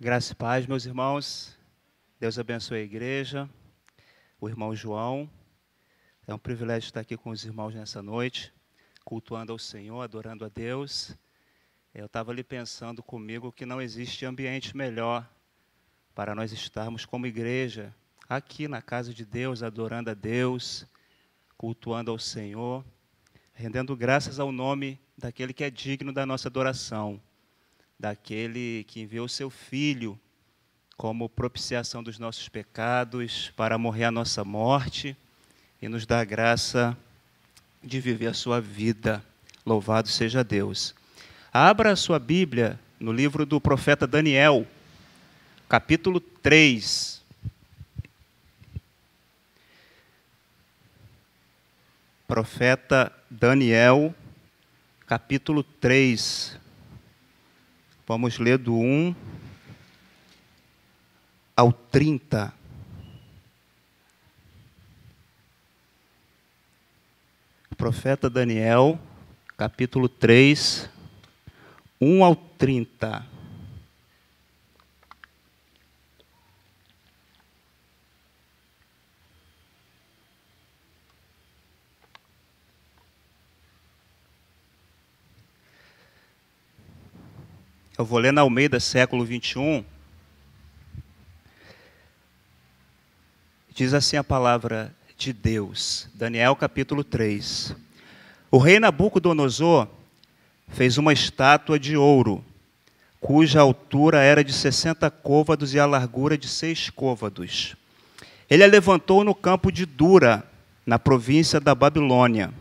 Graça e paz, meus irmãos. Deus abençoe a igreja, o irmão João. É um privilégio estar aqui com os irmãos nessa noite, cultuando ao Senhor, adorando a Deus. Eu estava ali pensando comigo que não existe ambiente melhor para nós estarmos como igreja, aqui na casa de Deus, adorando a Deus, cultuando ao Senhor, rendendo graças ao nome daquele que é digno da nossa adoração, daquele que enviou seu Filho como propiciação dos nossos pecados, para morrer a nossa morte e nos dar a graça de viver a sua vida. Louvado seja Deus. Abra a sua Bíblia no livro do profeta Daniel, capítulo 3. Profeta Daniel, capítulo 3. Vamos ler do 1 ao 30. Profeta Daniel, capítulo 3, 1 ao 30. Eu vou ler na Almeida, século 21. Diz assim a palavra de Deus, Daniel capítulo 3. O rei Nabucodonosor fez uma estátua de ouro, cuja altura era de 60 côvados e a largura de 6 côvados. Ele a levantou no campo de Dura, na província da Babilônia.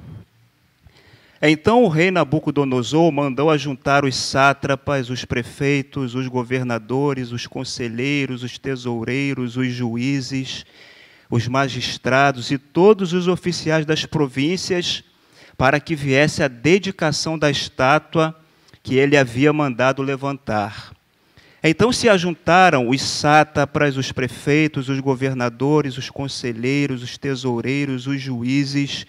Então o rei Nabucodonosor mandou ajuntar os sátrapas, os prefeitos, os governadores, os conselheiros, os tesoureiros, os juízes, os magistrados e todos os oficiais das províncias, para que viesse a dedicação da estátua que ele havia mandado levantar. Então se ajuntaram os sátrapas, os prefeitos, os governadores, os conselheiros, os tesoureiros, os juízes,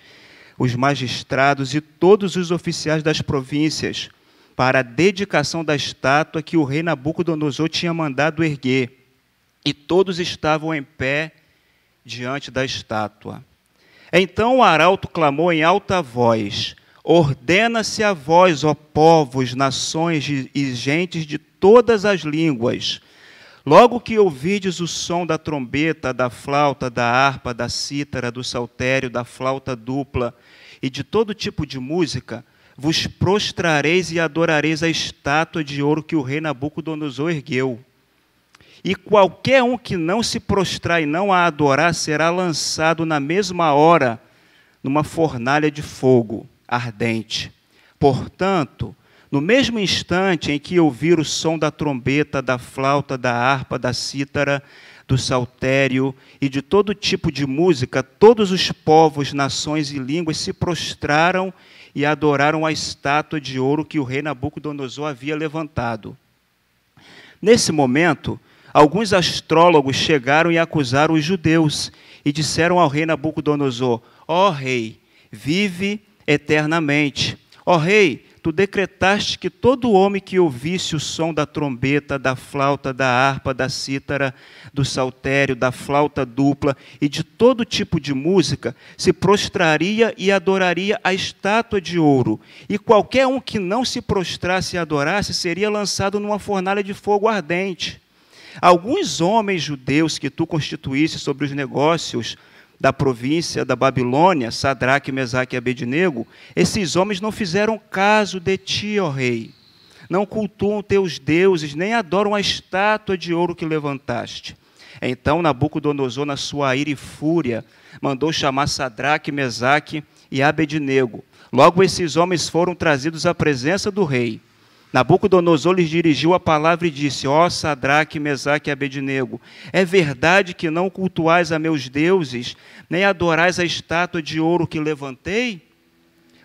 os magistrados e todos os oficiais das províncias, para a dedicação da estátua que o rei Nabucodonosor tinha mandado erguer. E todos estavam em pé diante da estátua. Então o arauto clamou em alta voz: ordena-se a vós, ó povos, nações e gentes de todas as línguas. Logo que ouvides o som da trombeta, da flauta, da harpa, da cítara, do saltério, da flauta dupla e de todo tipo de música, vos prostrareis e adorareis a estátua de ouro que o rei Nabucodonosor ergueu. E qualquer um que não se prostrar e não a adorar será lançado na mesma hora numa fornalha de fogo ardente. Portanto, no mesmo instante em que ouvir o som da trombeta, da flauta, da harpa, da cítara, do saltério e de todo tipo de música, todos os povos, nações e línguas se prostraram e adoraram a estátua de ouro que o rei Nabucodonosor havia levantado. Nesse momento, alguns astrólogos chegaram e acusaram os judeus e disseram ao rei Nabucodonosor: ó rei, vive eternamente. Ó rei, tu decretaste que todo homem que ouvisse o som da trombeta, da flauta, da harpa, da cítara, do saltério, da flauta dupla e de todo tipo de música, se prostraria e adoraria a estátua de ouro. E qualquer um que não se prostrasse e adorasse seria lançado numa fornalha de fogo ardente. Alguns homens judeus que tu constituísse sobre os negócios da província da Babilônia, Sadraque, Mesaque e Abednego, esses homens não fizeram caso de ti, ó rei. Não cultuam teus deuses, nem adoram a estátua de ouro que levantaste. Então Nabucodonosor, na sua ira e fúria, mandou chamar Sadraque, Mesaque e Abednego. Logo esses homens foram trazidos à presença do rei. Nabucodonosor lhes dirigiu a palavra e disse: ó Sadraque, Mesaque e Abednego, é verdade que não cultuais a meus deuses, nem adorais a estátua de ouro que levantei?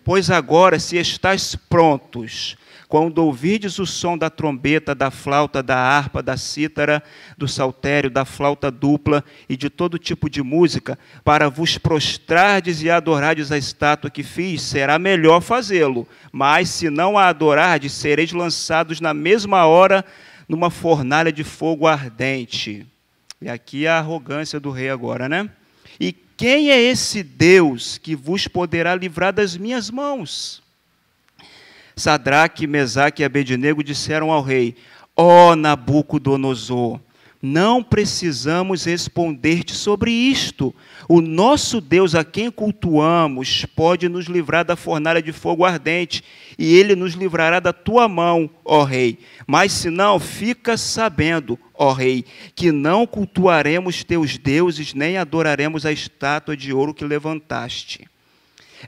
Pois agora, se estáis prontos, quando ouvirdes o som da trombeta, da flauta, da harpa, da cítara, do saltério, da flauta dupla e de todo tipo de música, para vos prostrardes e adorardes a estátua que fiz, será melhor fazê-lo. Mas se não a adorardes, sereis lançados na mesma hora numa fornalha de fogo ardente. E aqui a arrogância do rei agora, né? E quem é esse Deus que vos poderá livrar das minhas mãos? Sadraque, Mesaque e Abednego disseram ao rei: ó Nabucodonosor, não precisamos responder-te sobre isto. O nosso Deus, a quem cultuamos, pode nos livrar da fornalha de fogo ardente, e ele nos livrará da tua mão, ó rei. Mas se não, fica sabendo, ó rei, que não cultuaremos teus deuses, nem adoraremos a estátua de ouro que levantaste.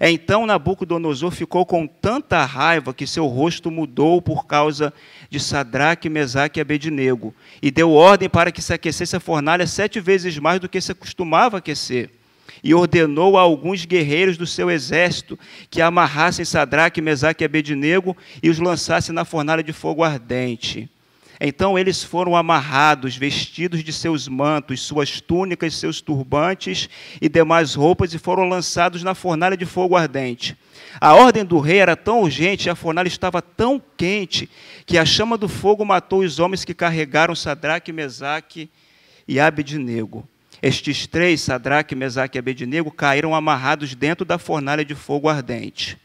Então Nabucodonosor ficou com tanta raiva que seu rosto mudou por causa de Sadraque, Mesaque e Abednego, e deu ordem para que se aquecesse a fornalha 7 vezes mais do que se acostumava aquecer. E ordenou a alguns guerreiros do seu exército que amarrassem Sadraque, Mesaque e Abednego e os lançassem na fornalha de fogo ardente. Então eles foram amarrados, vestidos de seus mantos, suas túnicas, seus turbantes e demais roupas, e foram lançados na fornalha de fogo ardente. A ordem do rei era tão urgente e a fornalha estava tão quente que a chama do fogo matou os homens que carregaram Sadraque, Mesaque e Abednego. Estes 3, Sadraque, Mesaque e Abednego, caíram amarrados dentro da fornalha de fogo ardente.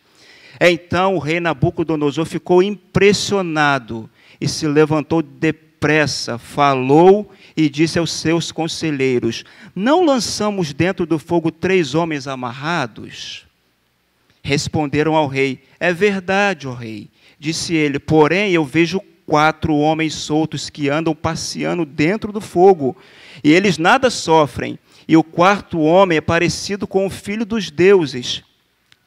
Então o rei Nabucodonosor ficou impressionado e se levantou depressa, falou e disse aos seus conselheiros: não lançamos dentro do fogo 3 homens amarrados? Responderam ao rei: é verdade, ó rei. Disse ele: porém eu vejo 4 homens soltos que andam passeando dentro do fogo, e eles nada sofrem, e o 4º homem é parecido com o filho dos deuses.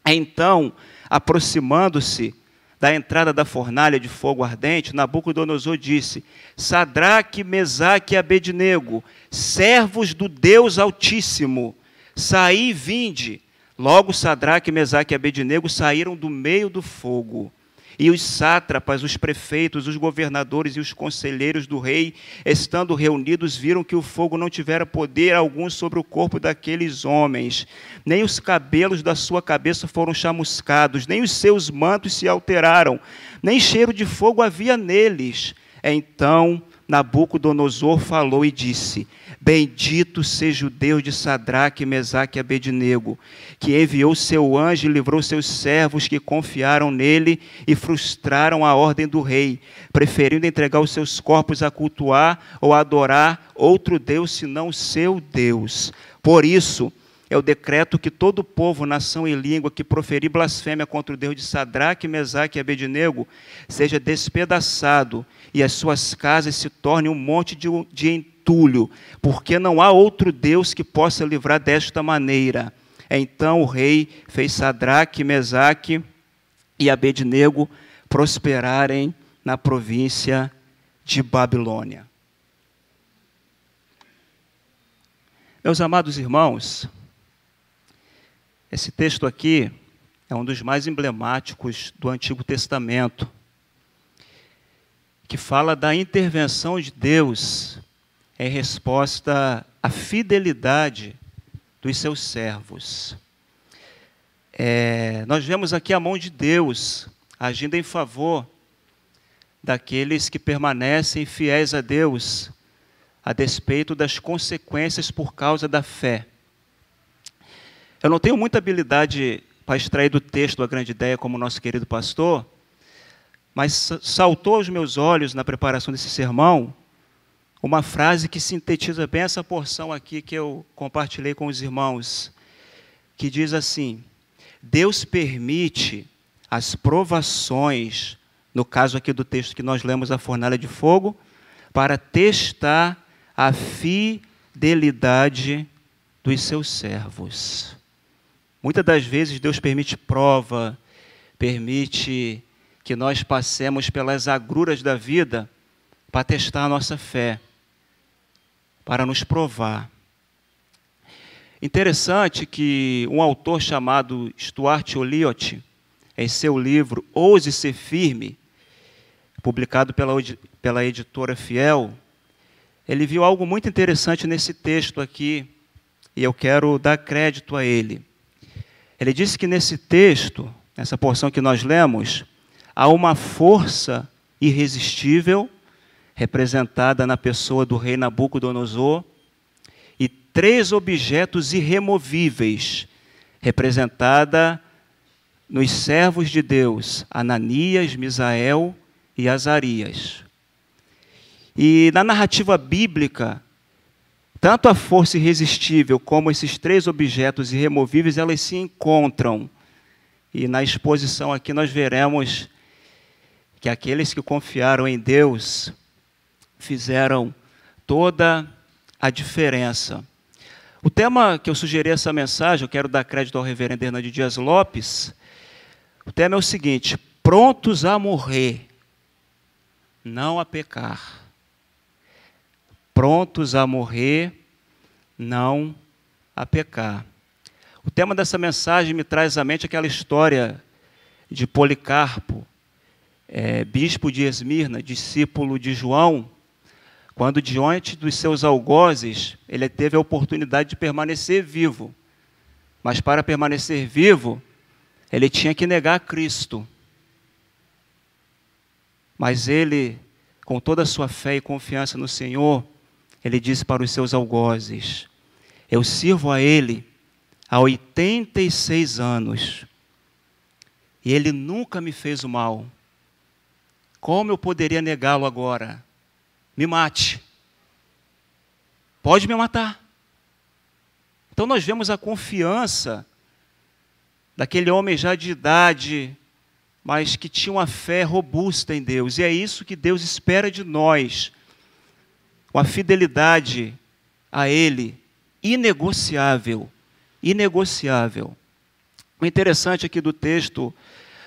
Então, aproximando-se da entrada da fornalha de fogo ardente, Nabucodonosor disse: Sadraque, Mesaque e Abednego, servos do Deus Altíssimo, saí e vinde. Logo Sadraque, Mesaque e Abednego saíram do meio do fogo. E os sátrapas, os prefeitos, os governadores e os conselheiros do rei, estando reunidos, viram que o fogo não tivera poder algum sobre o corpo daqueles homens. Nem os cabelos da sua cabeça foram chamuscados, nem os seus mantos se alteraram, nem cheiro de fogo havia neles. Então Nabucodonosor falou e disse: bendito seja o Deus de Sadraque, Mesaque e Abednego, que enviou seu anjo e livrou seus servos que confiaram nele e frustraram a ordem do rei, preferindo entregar os seus corpos a cultuar ou a adorar outro Deus senão o seu Deus. Por isso, eu decreto que todo povo, nação e língua que proferir blasfêmia contra o Deus de Sadraque, Mesaque e Abednego seja despedaçado e as suas casas se tornem um monte de entulho, porque não há outro Deus que possa livrar desta maneira. Então o rei fez Sadraque, Mesaque e Abednego prosperarem na província de Babilônia. Meus amados irmãos, esse texto aqui é um dos mais emblemáticos do Antigo Testamento, que fala da intervenção de Deus em resposta à fidelidade dos seus servos. Nós vemos aqui a mão de Deus agindo em favor daqueles que permanecem fiéis a Deus, a despeito das consequências por causa da fé. Eu não tenho muita habilidade para extrair do texto a grande ideia como o nosso querido pastor, mas saltou aos meus olhos na preparação desse sermão uma frase que sintetiza bem essa porção aqui que eu compartilhei com os irmãos, que diz assim: Deus permite as provações, no caso aqui do texto que nós lemos, a fornalha de fogo, para testar a fidelidade dos seus servos. Muitas das vezes Deus permite prova, permite que nós passemos pelas agruras da vida para testar a nossa fé, para nos provar. Interessante que um autor chamado Stuart Olyott, em seu livro Ouse Ser Firme, publicado pela editora Fiel, ele viu algo muito interessante nesse texto aqui, e eu quero dar crédito a ele. Ele disse que nesse texto, nessa porção que nós lemos, há uma força irresistível representada na pessoa do rei Nabucodonosor, e 3 objetos irremovíveis, representada nos servos de Deus, Ananias, Misael e Azarias. E na narrativa bíblica, tanto a força irresistível como esses 3 objetos irremovíveis, elas se encontram. E na exposição aqui nós veremos que aqueles que confiaram em Deus fizeram toda a diferença. O tema que eu sugeri essa mensagem, eu quero dar crédito ao reverendo Hernandes Dias Lopes. O tema é o seguinte: prontos a morrer, não a pecar. Prontos a morrer, não a pecar. O tema dessa mensagem me traz à mente aquela história de Policarpo, bispo de Esmirna, discípulo de João, quando diante dos seus algozes, ele teve a oportunidade de permanecer vivo. Mas para permanecer vivo, ele tinha que negar Cristo. Mas ele, com toda a sua fé e confiança no Senhor, ele disse para os seus algozes: eu sirvo a Ele há 86 anos, e Ele nunca me fez o mal. Como eu poderia negá-lo agora? Me mate. Pode me matar. Então nós vemos a confiança daquele homem já de idade, mas que tinha uma fé robusta em Deus. E é isso que Deus espera de nós. Uma fidelidade a Ele, inegociável, inegociável. O interessante aqui do texto,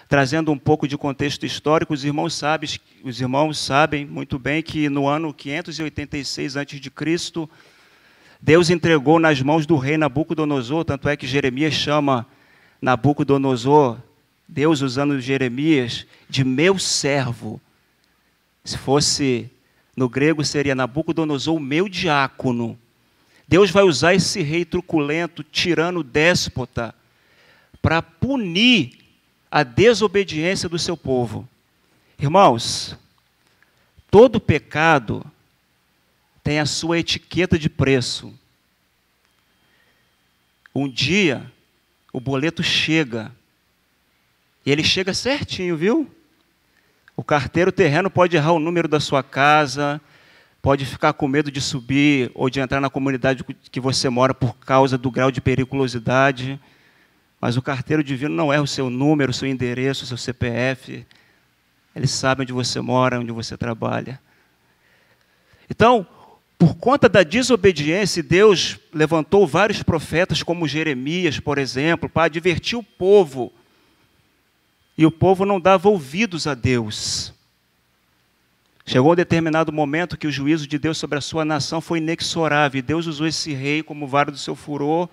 trazendo um pouco de contexto histórico, os irmãos sabem muito bem que no ano 586 a.C., Deus entregou nas mãos do rei Nabucodonosor, tanto é que Jeremias chama Nabucodonosor, Deus usando Jeremias, de meu servo. Se fosse no grego seria Nabucodonosor, o meu diácono. Deus vai usar esse rei truculento, tirano, déspota, para punir a desobediência do seu povo. Irmãos, todo pecado tem a sua etiqueta de preço. Um dia, o boleto chega, e ele chega certinho, viu? O carteiro terreno pode errar o número da sua casa, pode ficar com medo de subir ou de entrar na comunidade que você mora por causa do grau de periculosidade, mas o carteiro divino não erra o seu número, o seu endereço, o seu CPF. Ele sabe onde você mora, onde você trabalha. Então, por conta da desobediência, Deus levantou vários profetas, como Jeremias, por exemplo, para advertir o povo. E o povo não dava ouvidos a Deus. Chegou um determinado momento que o juízo de Deus sobre a sua nação foi inexorável. E Deus usou esse rei como vara do seu furor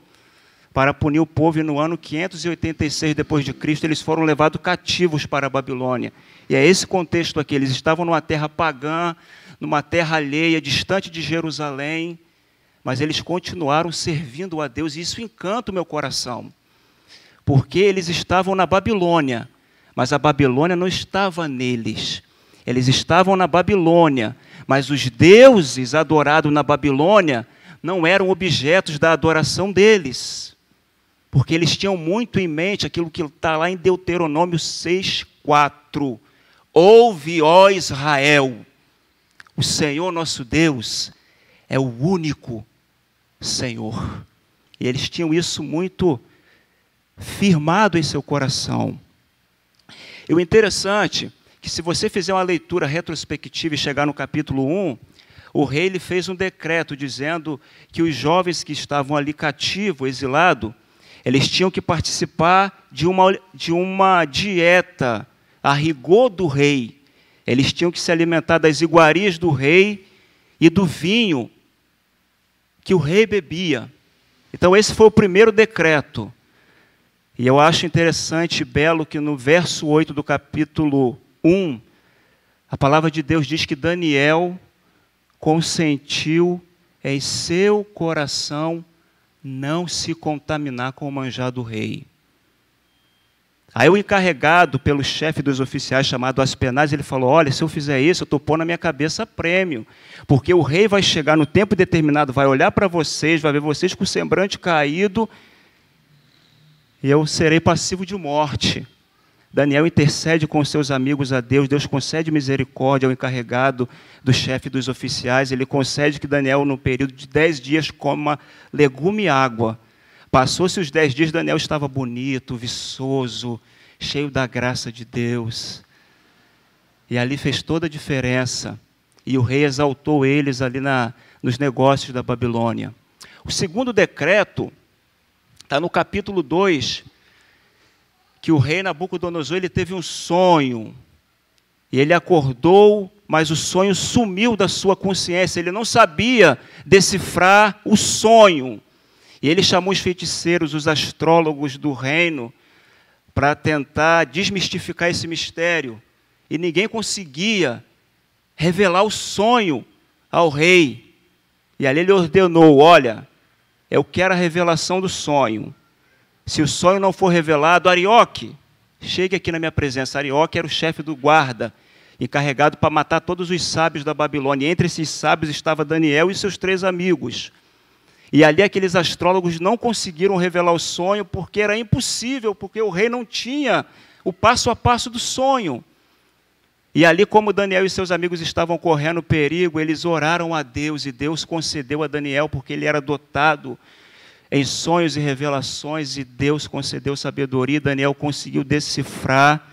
para punir o povo. E no ano 586 depois de Cristo, eles foram levados cativos para a Babilônia. E é esse contexto aqui. Eles estavam numa terra pagã, numa terra alheia, distante de Jerusalém, mas eles continuaram servindo a Deus. E isso encanta o meu coração, porque eles estavam na Babilônia, mas a Babilônia não estava neles. Eles estavam na Babilônia, mas os deuses adorados na Babilônia não eram objetos da adoração deles, porque eles tinham muito em mente aquilo que está lá em Deuteronômio 6:4. Ouve, ó Israel, o Senhor nosso Deus é o único Senhor. E eles tinham isso muito firmado em seu coração. E o interessante é que, se você fizer uma leitura retrospectiva e chegar no capítulo 1, o rei ele fez um decreto dizendo que os jovens que estavam ali cativos, exilados, eles tinham que participar de uma dieta a rigor do rei. Eles tinham que se alimentar das iguarias do rei e do vinho que o rei bebia. Então esse foi o primeiro decreto. E eu acho interessante e belo que no verso 8 do capítulo 1, a palavra de Deus diz que Daniel consentiu em seu coração não se contaminar com o manjar do rei. Aí o encarregado pelo chefe dos oficiais, chamado Aspenaz, ele falou, olha, se eu fizer isso, eu estou pondo na minha cabeça prêmio, porque o rei vai chegar no tempo determinado, vai olhar para vocês, vai ver vocês com o semblante caído, e eu serei passivo de morte. Daniel intercede com os seus amigos a Deus, Deus concede misericórdia ao encarregado do chefe dos oficiais, ele concede que Daniel, no período de 10 dias, coma legume e água. Passou-se os 10 dias, Daniel estava bonito, viçoso, cheio da graça de Deus. E ali fez toda a diferença. E o rei exaltou eles ali nos negócios da Babilônia. O segundo decreto está no capítulo 2, que o rei Nabucodonosor ele teve um sonho. E ele acordou, mas o sonho sumiu da sua consciência. Ele não sabia decifrar o sonho. E ele chamou os feiticeiros, os astrólogos do reino, para tentar desmistificar esse mistério. E ninguém conseguia revelar o sonho ao rei. E ali ele ordenou, olha, eu quero a revelação do sonho. Se o sonho não for revelado, Arioque, chegue aqui na minha presença. Arioque era o chefe do guarda, encarregado para matar todos os sábios da Babilônia. E entre esses sábios estava Daniel e seus 3 amigos. E ali aqueles astrólogos não conseguiram revelar o sonho, porque era impossível, porque o rei não tinha o passo a passo do sonho. E ali, como Daniel e seus amigos estavam correndo perigo, eles oraram a Deus, e Deus concedeu a Daniel, porque ele era dotado em sonhos e revelações, e Deus concedeu sabedoria, e Daniel conseguiu decifrar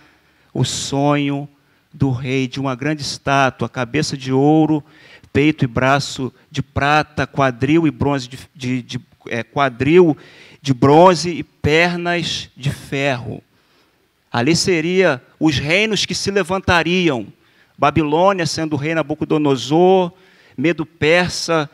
o sonho do rei, de uma grande estátua, cabeça de ouro, peito e braço de prata, quadril e bronze quadril de bronze e pernas de ferro. Ali seria os reinos que se levantariam. Babilônia sendo o rei Nabucodonosor, Medo-Persa,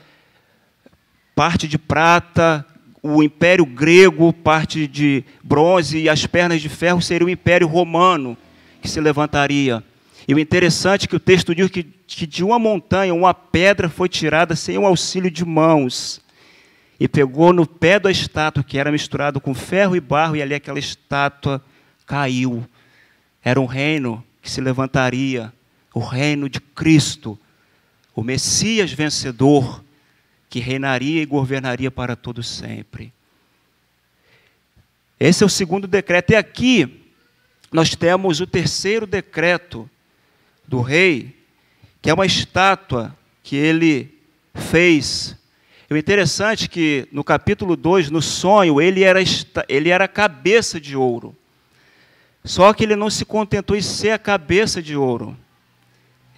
parte de prata, o Império Grego, parte de bronze, e as pernas de ferro seria o Império Romano que se levantaria. E o interessante é que o texto diz que de uma montanha, uma pedra foi tirada sem o auxílio de mãos, e pegou no pé da estátua, que era misturado com ferro e barro, e ali aquela estátua caiu. Era um reino que se levantaria, o reino de Cristo, o Messias vencedor, que reinaria e governaria para todo sempre. Esse é o segundo decreto. E aqui nós temos o terceiro decreto do rei, que é uma estátua que ele fez. O interessante é que no capítulo 2, no sonho, ele era cabeça de ouro. Só que ele não se contentou em ser a cabeça de ouro.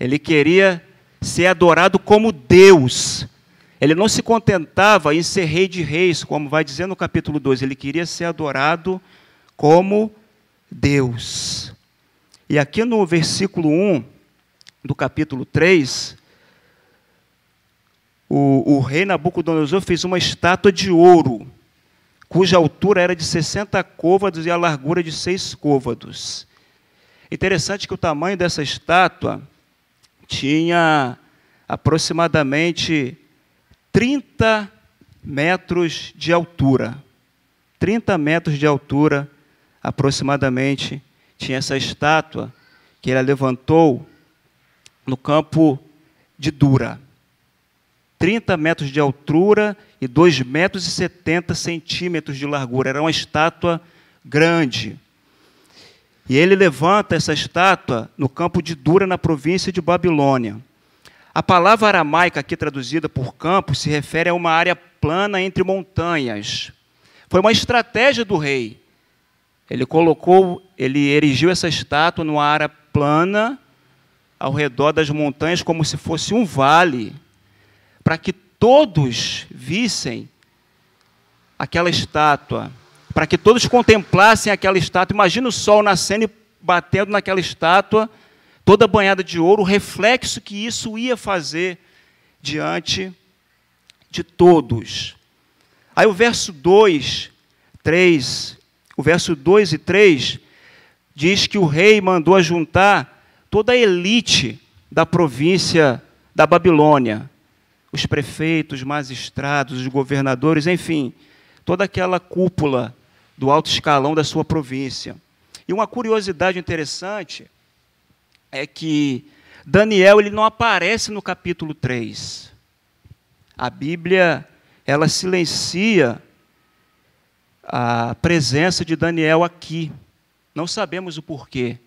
Ele queria ser adorado como Deus. Ele não se contentava em ser rei de reis, como vai dizer no capítulo 2. Ele queria ser adorado como Deus. E aqui no versículo 1 do capítulo 3, o rei Nabucodonosor fez uma estátua de ouro, cuja altura era de 60 côvados e a largura de 6 côvados. Interessante que o tamanho dessa estátua tinha aproximadamente 30 metros de altura. 30 metros de altura, aproximadamente, tinha essa estátua que ele levantou no campo de Dura. 30 metros de altura e 2,70 metros de largura. Era uma estátua grande. E ele levanta essa estátua no campo de Dura, na província de Babilônia. A palavra aramaica aqui traduzida por campo se refere a uma área plana entre montanhas. Foi uma estratégia do rei. Ele erigiu essa estátua numa área plana ao redor das montanhas, como se fosse um vale, para que todos vissem aquela estátua, para que todos contemplassem aquela estátua. Imagina o sol nascendo e batendo naquela estátua, toda banhada de ouro, o reflexo que isso ia fazer diante de todos. Aí o verso 2 e 3 diz que o rei mandou ajuntar toda a elite da província da Babilônia, os prefeitos, os magistrados, os governadores, enfim, toda aquela cúpula do alto escalão da sua província. E uma curiosidade interessante é que Daniel ele não aparece no capítulo 3. A Bíblia, ela silencia a presença de Daniel aqui. Não sabemos o porquê.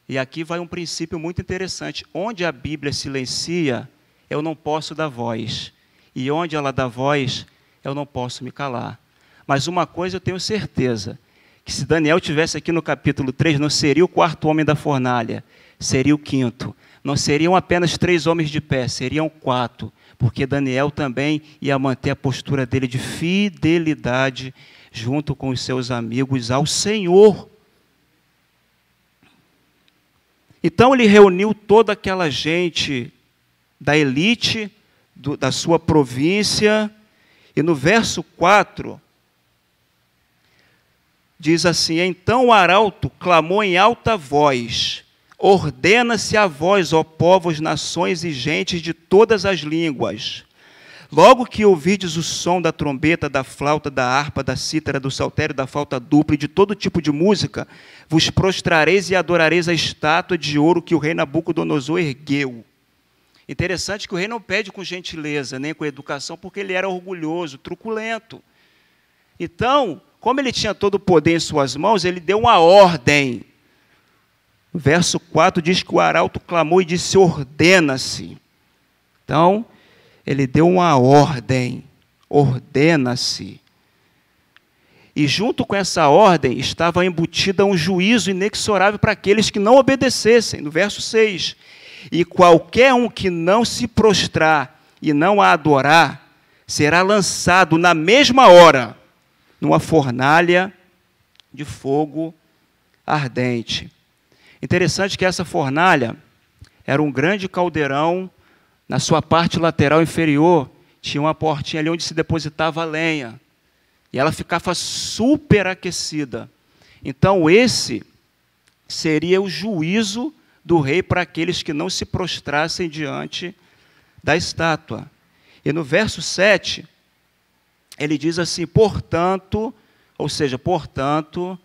E aqui vai um princípio muito interessante. Onde a Bíblia silencia, eu não posso dar voz. E onde ela dá voz, eu não posso me calar. Mas uma coisa eu tenho certeza, que se Daniel tivesse aqui no capítulo 3, não seria o quarto homem da fornalha, seria o quinto. Não seriam apenas 3 homens de pé, seriam 4, porque Daniel também ia manter a postura dele de fidelidade junto com os seus amigos ao Senhor. Então ele reuniu toda aquela gente da elite, da sua província, e no verso 4, diz assim: então o arauto clamou em alta voz, ordena-se a vós, ó povos, nações e gentes de todas as línguas. Logo que ouvides o som da trombeta, da flauta, da harpa, da cítara, do saltério, da flauta dupla e de todo tipo de música, vos prostrareis e adorareis a estátua de ouro que o rei Nabucodonosor ergueu. Interessante que o rei não pede com gentileza, nem com educação, porque ele era orgulhoso, truculento. Então, como ele tinha todo o poder em suas mãos, ele deu uma ordem. O verso 4 diz que o arauto clamou e disse: ordena-se. Então, ele deu uma ordem, ordena-se. E junto com essa ordem estava embutida um juízo inexorável para aqueles que não obedecessem. No verso 6, e qualquer um que não se prostrar e não a adorar, será lançado na mesma hora numa fornalha de fogo ardente. Interessante que essa fornalha era um grande caldeirão. Na sua parte lateral inferior, tinha uma portinha ali onde se depositava a lenha. E ela ficava superaquecida. Então, esse seria o juízo do rei para aqueles que não se prostrassem diante da estátua. E no verso 7, ele diz assim: portanto, ou seja, portanto,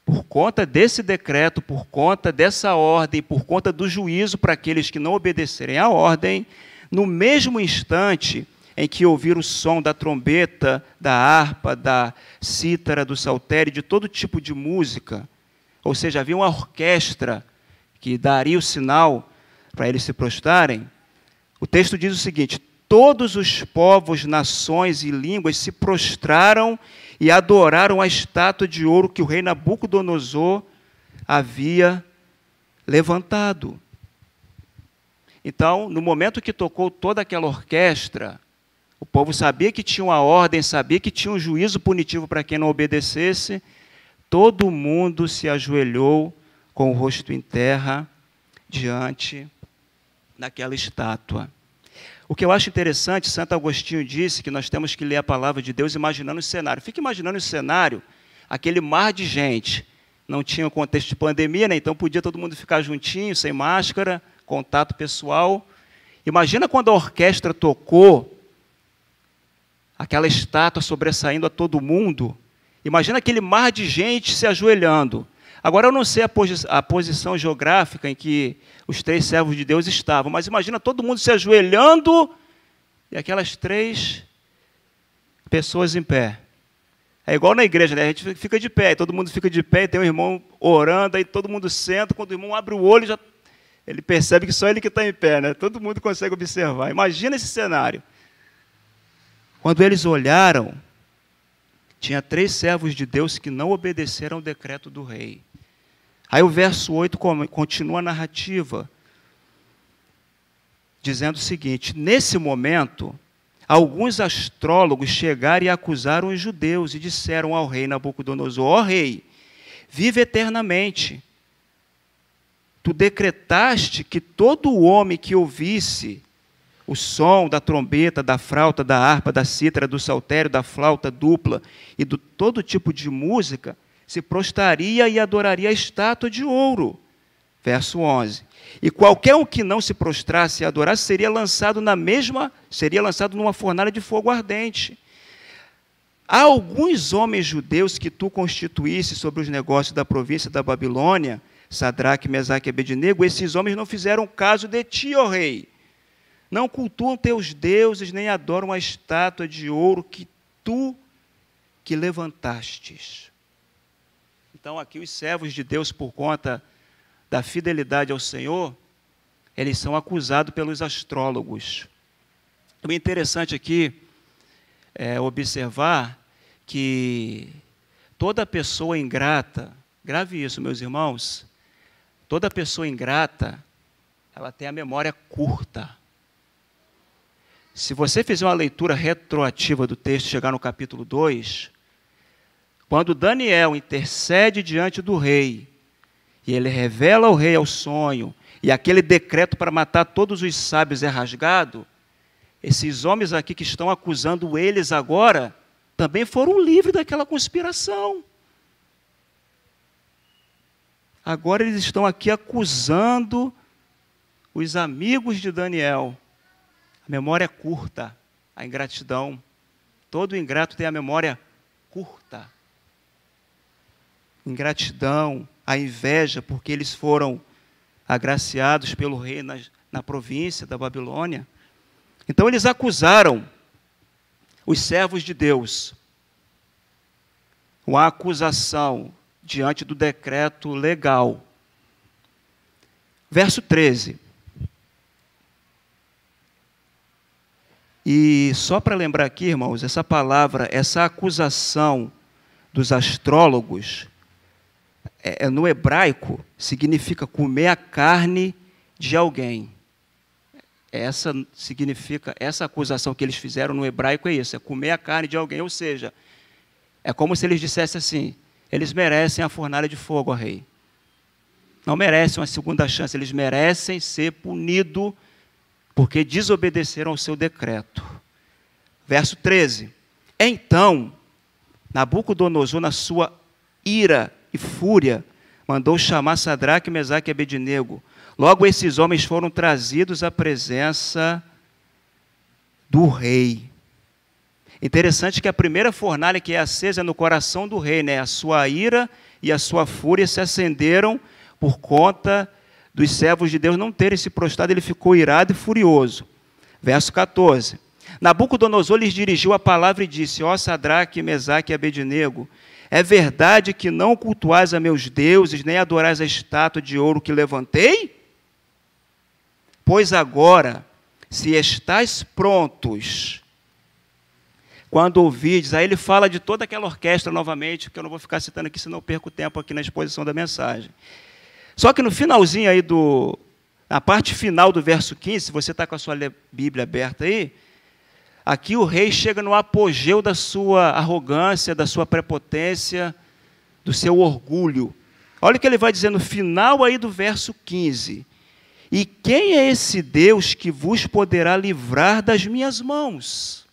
por conta desse decreto, por conta dessa ordem, por conta do juízo para aqueles que não obedecerem à ordem, no mesmo instante em que ouvir o som da trombeta, da harpa, da cítara, do saltério, de todo tipo de música, ou seja, havia uma orquestra que daria o sinal para eles se prostrarem, o texto diz o seguinte: todos os povos, nações e línguas se prostraram e adoraram a estátua de ouro que o rei Nabucodonosor havia levantado. Então, no momento que tocou toda aquela orquestra, o povo sabia que tinha uma ordem, sabia que tinha um juízo punitivo para quem não obedecesse. Todo mundo se ajoelhou com o rosto em terra diante daquela estátua. O que eu acho interessante, Santo Agostinho disse que nós temos que ler a palavra de Deus imaginando o cenário. Fica imaginando o cenário, aquele mar de gente. Não tinha o contexto de pandemia, né? Então podia todo mundo ficar juntinho, sem máscara, contato pessoal. Imagina quando a orquestra tocou, aquela estátua sobressaindo a todo mundo. Imagina aquele mar de gente se ajoelhando. Agora, eu não sei a posição geográfica em que os 3 servos de Deus estavam, mas imagina todo mundo se ajoelhando e aquelas 3 pessoas em pé. É igual na igreja, né? A gente fica de pé, todo mundo fica de pé, e tem um irmão orando, aí todo mundo senta, quando o irmão abre o olho, ele percebe que só ele que está em pé, né? Todo mundo consegue observar. Imagina esse cenário. Quando eles olharam, tinha 3 servos de Deus que não obedeceram ao decreto do rei. Aí o verso 8 continua a narrativa, dizendo o seguinte: nesse momento, alguns astrólogos chegaram e acusaram os judeus e disseram ao rei Nabucodonosor: ó rei, vive eternamente. Tu decretaste que todo homem que ouvisse o som da trombeta, da flauta, da harpa, da cítara, do saltério, da flauta dupla e de todo tipo de música, se prostraria e adoraria a estátua de ouro. Verso 11. E qualquer um que não se prostrasse e adorasse seria lançado numa fornalha de fogo ardente. há alguns homens judeus que tu constituísse sobre os negócios da província da Babilônia, Sadraque, Mesaque e Abednego, esses homens não fizeram caso de ti, ó rei. Não cultuam teus deuses, nem adoram a estátua de ouro que tu que levantastes. Então, aqui os servos de Deus, por conta da fidelidade ao Senhor, eles são acusados pelos astrólogos. O interessante aqui é observar que toda pessoa ingrata, grave isso, meus irmãos, toda pessoa ingrata, ela tem a memória curta. Se você fizer uma leitura retroativa do texto, chegar no capítulo 2, quando Daniel intercede diante do rei, e ele revela ao rei o sonho, e aquele decreto para matar todos os sábios é rasgado, esses homens aqui que estão acusando eles agora, também foram livres daquela conspiração. Agora eles estão aqui acusando os amigos de Daniel. A memória é curta, a ingratidão. Todo ingrato tem a memória curta. Ingratidão, a inveja, porque eles foram agraciados pelo rei na província da Babilônia. Então eles acusaram os servos de Deus. Uma acusação diante do decreto legal. Verso 13. E só para lembrar aqui, irmãos, essa palavra, essa acusação dos astrólogos, no hebraico, significa comer a carne de alguém. Essa acusação que eles fizeram no hebraico é isso, é comer a carne de alguém, ou seja, é como se eles dissessem assim, eles merecem a fornalha de fogo, ó rei. Não merecem uma segunda chance, eles merecem ser punidos porque desobedeceram ao seu decreto. Verso 13. Então, Nabucodonosor, na sua ira e fúria, mandou chamar Sadraque, Mesaque e Abednego. Logo esses homens foram trazidos à presença do rei. Interessante que a primeira fornalha que é acesa é no coração do rei, né? A sua ira e a sua fúria se acenderam por conta dos servos de Deus não terem se prostrado, ele ficou irado e furioso. Verso 14. Nabucodonosor lhes dirigiu a palavra e disse, ó Sadraque, Mesaque e Abednego, é verdade que não cultuais a meus deuses, nem adorais a estátua de ouro que levantei? Pois agora, se estáis prontos, quando ouvides, aí ele fala de toda aquela orquestra novamente, que eu não vou ficar citando aqui, senão eu perco tempo aqui na exposição da mensagem. Só que no finalzinho aí na parte final do verso 15, se você está com a sua Bíblia aberta aí, aqui o rei chega no apogeu da sua arrogância, da sua prepotência, do seu orgulho. Olha o que ele vai dizer no final aí do verso 15. E quem é esse Deus que vos poderá livrar das minhas mãos?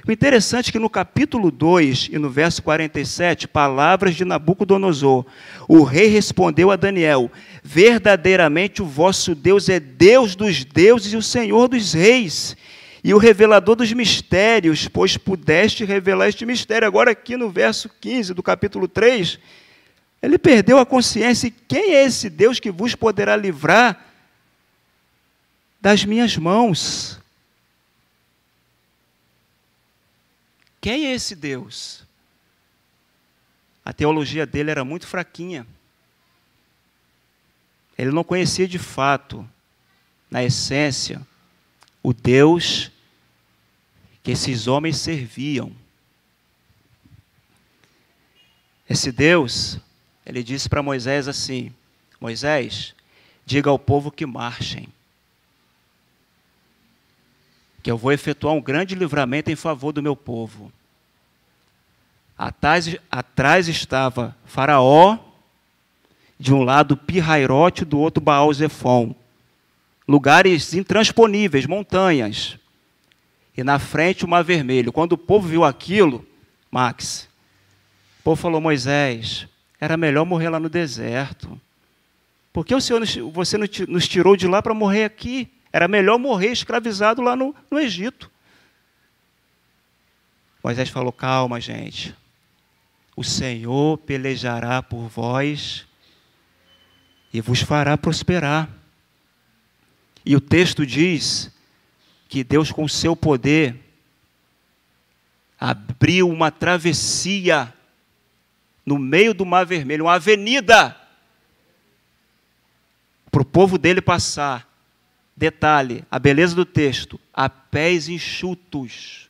O interessante é que no capítulo 2 e no verso 47, palavras de Nabucodonosor, o rei respondeu a Daniel, verdadeiramente o vosso Deus é Deus dos deuses e o Senhor dos reis, e o revelador dos mistérios, pois pudeste revelar este mistério. Agora aqui no verso 15 do capítulo 3, ele perdeu a consciência, e quem é esse Deus que vos poderá livrar das minhas mãos? Quem é esse Deus? A teologia dele era muito fraquinha. Ele não conhecia de fato, na essência, o Deus que esses homens serviam. Esse Deus, ele disse para Moisés assim, Moisés, diga ao povo que marchem, que eu vou efetuar um grande livramento em favor do meu povo. Atrás estava Faraó, de um lado Pirrairote, do outro Baal-Zefon. Lugares intransponíveis, montanhas. E na frente o Mar Vermelho. Quando o povo viu aquilo, Max, o povo falou, Moisés, era melhor morrer lá no deserto. Por que você nos tirou de lá para morrer aqui? Era melhor morrer escravizado lá no Egito. Moisés falou, calma, gente. O Senhor pelejará por vós e vos fará prosperar. E o texto diz que Deus, com o seu poder, abriu uma travessia no meio do Mar Vermelho, uma avenida para o povo dele passar. Detalhe, a beleza do texto, a pés enxutos.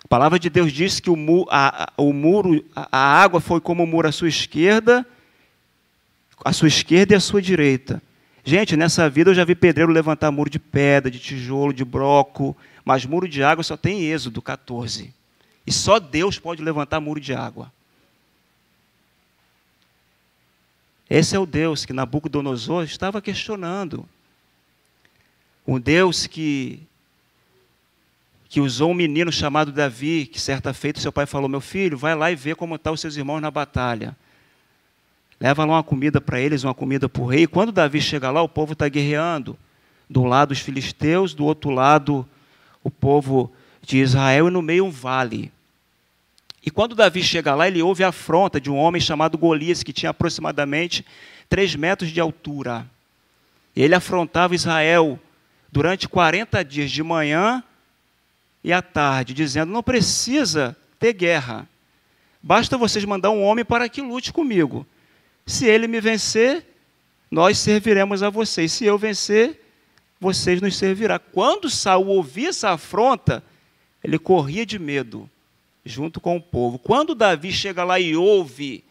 A palavra de Deus diz que a água foi como o muro à sua esquerda e à sua direita. Gente, nessa vida eu já vi pedreiro levantar muro de pedra, de tijolo, de broco, mas muro de água só tem em Êxodo 14. E só Deus pode levantar muro de água. Esse é o Deus que Nabucodonosor estava questionando. Um Deus que usou um menino chamado Davi, que certa feita seu pai falou, meu filho, vai lá e vê como estão os seus irmãos na batalha. Leva lá uma comida para eles, uma comida para o rei. E quando Davi chega lá, o povo está guerreando. De um lado os filisteus, do outro lado o povo de Israel, e no meio um vale. E quando Davi chega lá, ele ouve a afronta de um homem chamado Golias, que tinha aproximadamente 3 metros de altura. E ele afrontava Israel durante 40 dias, de manhã e à tarde, dizendo, não precisa ter guerra. Basta vocês mandar um homem para que lute comigo. Se ele me vencer, nós serviremos a vocês. Se eu vencer, vocês nos servirão. Quando Saul ouvia essa afronta, ele corria de medo, junto com o povo. Quando Davi chega lá e ouve,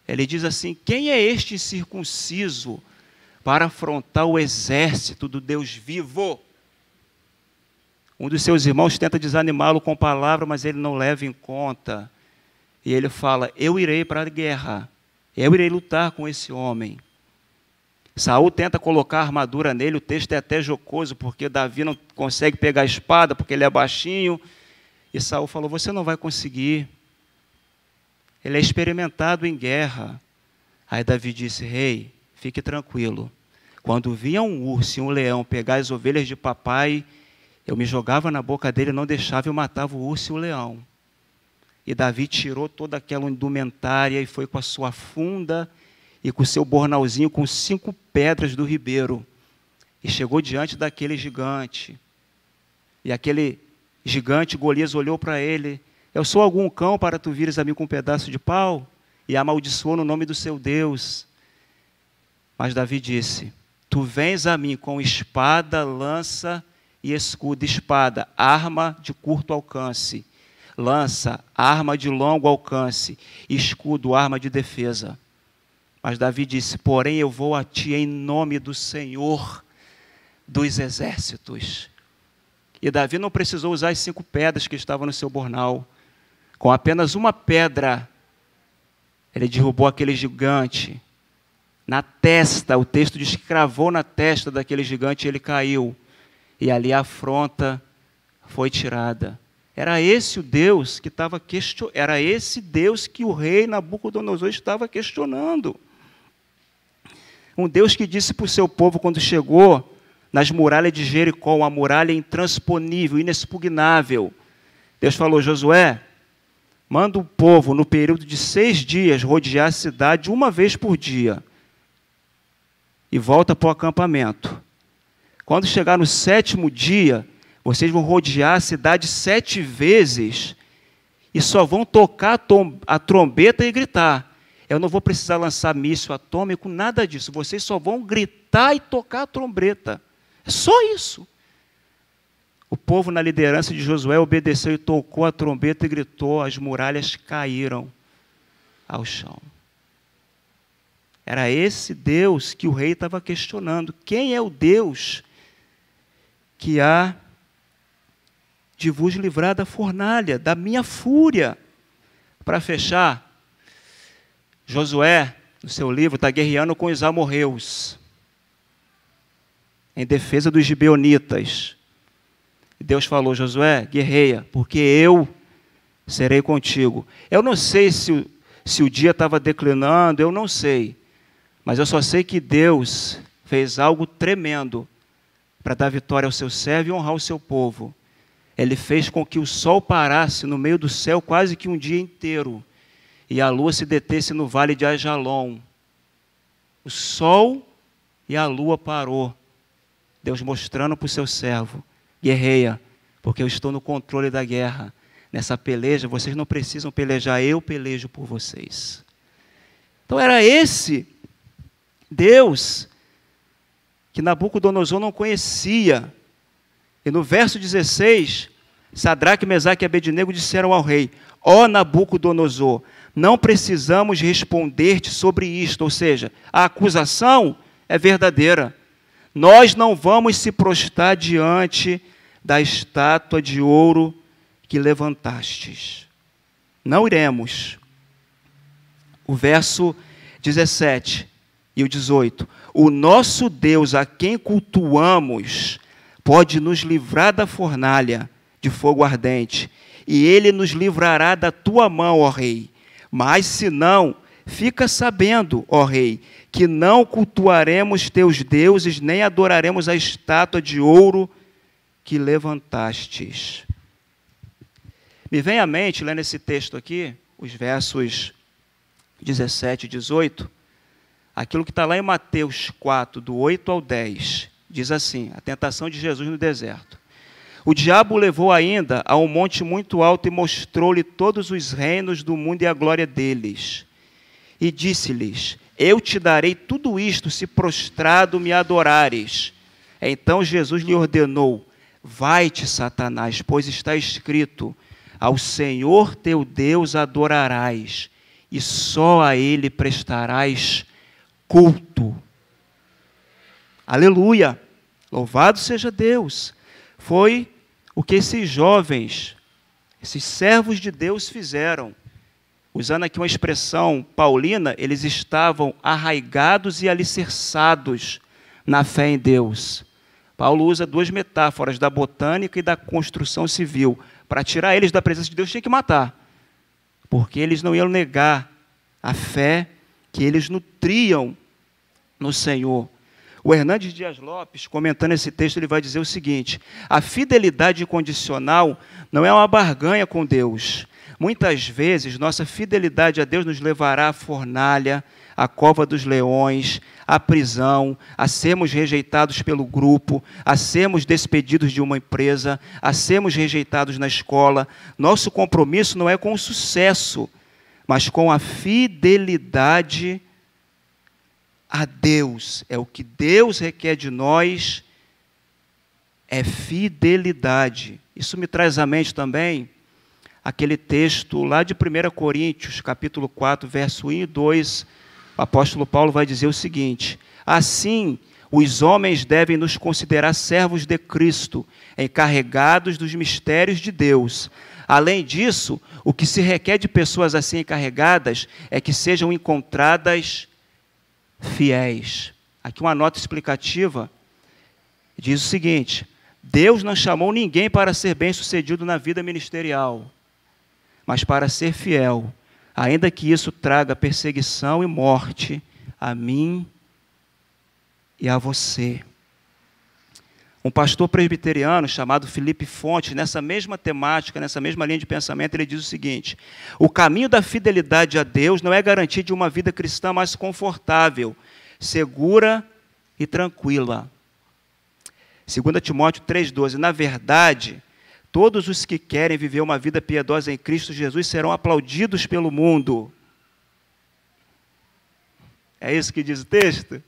ele diz assim, quem é este incircunciso para afrontar o exército do Deus vivo? Um dos seus irmãos tenta desanimá-lo com palavra, mas ele não leva em conta. E ele fala, eu irei para a guerra. Eu irei lutar com esse homem. Saul tenta colocar armadura nele, o texto é até jocoso, porque Davi não consegue pegar a espada, porque ele é baixinho. E Saul falou, você não vai conseguir. Ele é experimentado em guerra. Aí Davi disse, rei, fique tranquilo. Quando via um urso e um leão pegar as ovelhas de papai, eu me jogava na boca dele, não deixava, eu matava o urso e o leão. E Davi tirou toda aquela indumentária e foi com a sua funda e com o seu bornalzinho com 5 pedras do ribeiro. E chegou diante daquele gigante. E aquele gigante, Golias, olhou para ele. Eu sou algum cão para tu vires a mim com um pedaço de pau? E amaldiçoou no nome do seu Deus. Mas Davi disse, tu vens a mim com espada, lança e escudo. Espada, arma de curto alcance. Lança, arma de longo alcance, escudo, arma de defesa. Mas Davi disse, porém eu vou a ti em nome do Senhor dos exércitos. E Davi não precisou usar as 5 pedras que estavam no seu bornal. Com apenas uma pedra, ele derrubou aquele gigante. Na testa, o texto diz que cravou na testa daquele gigante e ele caiu. E ali a afronta foi tirada. Era esse o Deus que estava era esse Deus que o rei Nabucodonosor estava questionando. Um Deus que disse para o seu povo quando chegou nas muralhas de Jericó, uma muralha intransponível, inexpugnável. Deus falou, Josué, manda o povo no período de 6 dias rodear a cidade uma vez por dia e volta para o acampamento. Quando chegar no 7º dia, vocês vão rodear a cidade 7 vezes e só vão tocar a trombeta e gritar. Eu não vou precisar lançar míssil atômico, nada disso. Vocês só vão gritar e tocar a trombeta. É só isso. O povo, na liderança de Josué, obedeceu e tocou a trombeta e gritou. As muralhas caíram ao chão. Era esse Deus que o rei estava questionando. Quem é o Deus que há de vos livrar da fornalha, da minha fúria? Para fechar, Josué, no seu livro, está guerreando com os amorreus, em defesa dos gibeonitas. E Deus falou, Josué, guerreia, porque eu serei contigo. Eu não sei se o dia estava declinando, eu não sei, mas eu só sei que Deus fez algo tremendo para dar vitória ao seu servo e honrar o seu povo. Ele fez com que o sol parasse no meio do céu quase que um dia inteiro, e a lua se detesse no vale de Ajalon. O sol e a lua parou. Deus mostrando para o seu servo: guerreia, porque eu estou no controle da guerra. Nessa peleja, vocês não precisam pelejar, eu pelejo por vocês. Então era esse Deus que Nabucodonosor não conhecia. E no verso 16, Sadraque, Mesaque e Abednego disseram ao rei: ó Nabucodonosor, não precisamos responder-te sobre isto, ou seja, a acusação é verdadeira. Nós não vamos se prostrar diante da estátua de ouro que levantastes. Não iremos. O verso 17 e o 18. O nosso Deus, a quem cultuamos, pode nos livrar da fornalha de fogo ardente, e ele nos livrará da tua mão, ó rei. Mas se não, fica sabendo, ó rei, que não cultuaremos teus deuses, nem adoraremos a estátua de ouro que levantastes. Me vem à mente, lendo esse texto aqui, os versos 17 e 18, aquilo que está lá em Mateus 4, do 8 ao 10, diz assim: a tentação de Jesus no deserto. O diabo o levou ainda a um monte muito alto e mostrou-lhe todos os reinos do mundo e a glória deles. E disse-lhes: eu te darei tudo isto, se prostrado me adorares. Então Jesus lhe ordenou: vai-te, Satanás, pois está escrito: ao Senhor teu Deus adorarás, e só a Ele prestarás culto. Aleluia! Louvado seja Deus! Foi o que esses jovens, esses servos de Deus fizeram. Usando aqui uma expressão paulina, eles estavam arraigados e alicerçados na fé em Deus. Paulo usa duas metáforas, da botânica e da construção civil. Para tirar eles da presença de Deus, tinha que matar, porque eles não iam negar a fé que eles nutriam no Senhor. O Hernandes Dias Lopes, comentando esse texto, ele vai dizer o seguinte: a fidelidade incondicional não é uma barganha com Deus. Muitas vezes, nossa fidelidade a Deus nos levará à fornalha, à cova dos leões, à prisão, a sermos rejeitados pelo grupo, a sermos despedidos de uma empresa, a sermos rejeitados na escola. Nosso compromisso não é com o sucesso, mas com a fidelidade a Deus. É o que Deus requer de nós, é fidelidade. Isso me traz à mente também aquele texto lá de 1 Coríntios, capítulo 4, verso 1 e 2, o apóstolo Paulo vai dizer o seguinte: assim, os homens devem nos considerar servos de Cristo, encarregados dos mistérios de Deus. Além disso, o que se requer de pessoas assim encarregadas é que sejam encontradas fiéis. Aqui uma nota explicativa diz o seguinte: Deus não chamou ninguém para ser bem-sucedido na vida ministerial, mas para ser fiel, ainda que isso traga perseguição e morte a mim e a você. Um pastor presbiteriano chamado Felipe Fontes, nessa mesma temática, nessa mesma linha de pensamento, ele diz o seguinte: o caminho da fidelidade a Deus não é garantia de uma vida cristã mais confortável, segura e tranquila. 2 Timóteo 3,12, na verdade, todos os que querem viver uma vida piedosa em Cristo Jesus serão aplaudidos pelo mundo. É isso que diz o texto?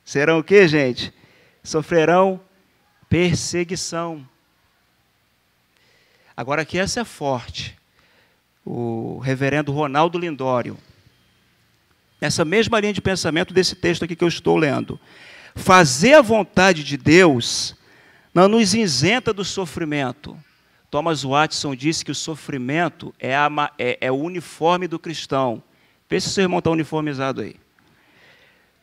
Serão o quê, gente? Sofrerão perseguição. Agora aqui essa é forte. O reverendo Ronaldo Lindório, nessa mesma linha de pensamento desse texto aqui que eu estou lendo: fazer a vontade de Deus não nos isenta do sofrimento. Thomas Watson disse que o sofrimento é o uniforme do cristão. Vê se o seu irmão está uniformizado aí.